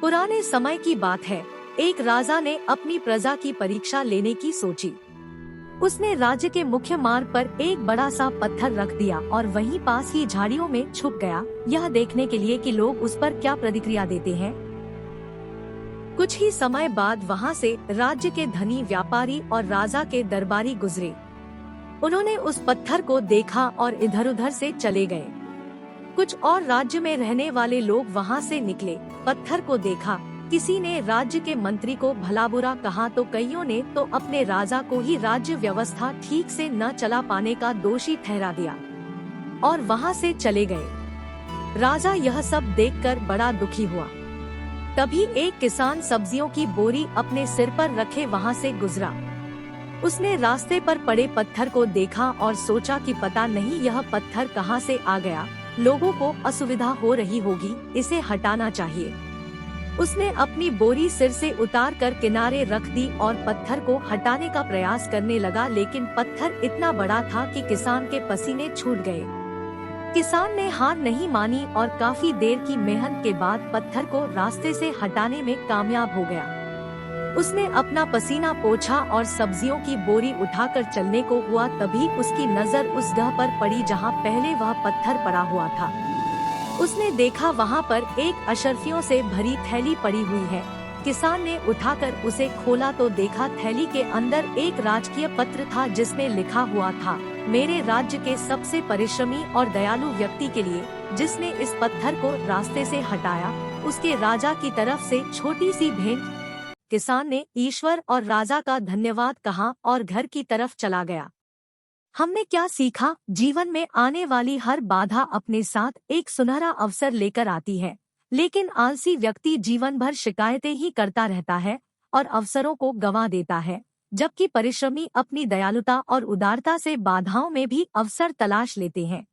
पुराने समय की बात है। एक राजा ने अपनी प्रजा की परीक्षा लेने की सोची। उसने राज्य के मुख्य मार्ग पर एक बड़ा सा पत्थर रख दिया और वहीं पास ही झाड़ियों में छुप गया, यह देखने के लिए कि लोग उस पर क्या प्रतिक्रिया देते हैं। कुछ ही समय बाद वहां से राज्य के धनी व्यापारी और राजा के दरबारी गुजरे। उन्होंने उस पत्थर को देखा और इधर उधर से चले गए। कुछ और राज्य में रहने वाले लोग वहां से निकले, पत्थर को देखा। किसी ने राज्य के मंत्री को भला बुरा कहा तो कईयों ने तो अपने राजा को ही राज्य व्यवस्था ठीक से न चला पाने का दोषी ठहरा दिया और वहां से चले गए। राजा यह सब देखकर बड़ा दुखी हुआ। तभी एक किसान सब्जियों की बोरी अपने सिर पर रखे वहां से गुजरा। उसने रास्ते पर पड़े पत्थर को देखा और सोचा कि पता नहीं यह पत्थर कहां से आ गया, लोगों को असुविधा हो रही होगी, इसे हटाना चाहिए। उसने अपनी बोरी सिर से उतार कर किनारे रख दी और पत्थर को हटाने का प्रयास करने लगा, लेकिन पत्थर इतना बड़ा था कि किसान के पसीने छूट गए। किसान ने हार नहीं मानी और काफी देर की मेहनत के बाद पत्थर को रास्ते से हटाने में कामयाब हो गया। उसने अपना पसीना पोंछा और सब्जियों की बोरी उठाकर चलने को हुआ, तभी उसकी नजर उस जगह पर पड़ी जहां पहले वह पत्थर पड़ा हुआ था। उसने देखा वहां पर एक अशर्फियों से भरी थैली पड़ी हुई है। किसान ने उठाकर उसे खोला तो देखा थैली के अंदर एक राजकीय पत्र था जिसमें लिखा हुआ था, मेरे राज्य के सबसे परिश्रमी और दयालु व्यक्ति के लिए, जिसने इस पत्थर को रास्ते से हटाया, उसके राजा की तरफ से छोटी सी भेंट। किसान ने ईश्वर और राजा का धन्यवाद कहा और घर की तरफ चला गया। हमने क्या सीखा? जीवन में आने वाली हर बाधा अपने साथ एक सुनहरा अवसर लेकर आती है, लेकिन आलसी व्यक्ति जीवन भर शिकायतें ही करता रहता है और अवसरों को गंवा देता है, जबकि परिश्रमी अपनी दयालुता और उदारता से बाधाओं में भी अवसर तलाश लेते हैं।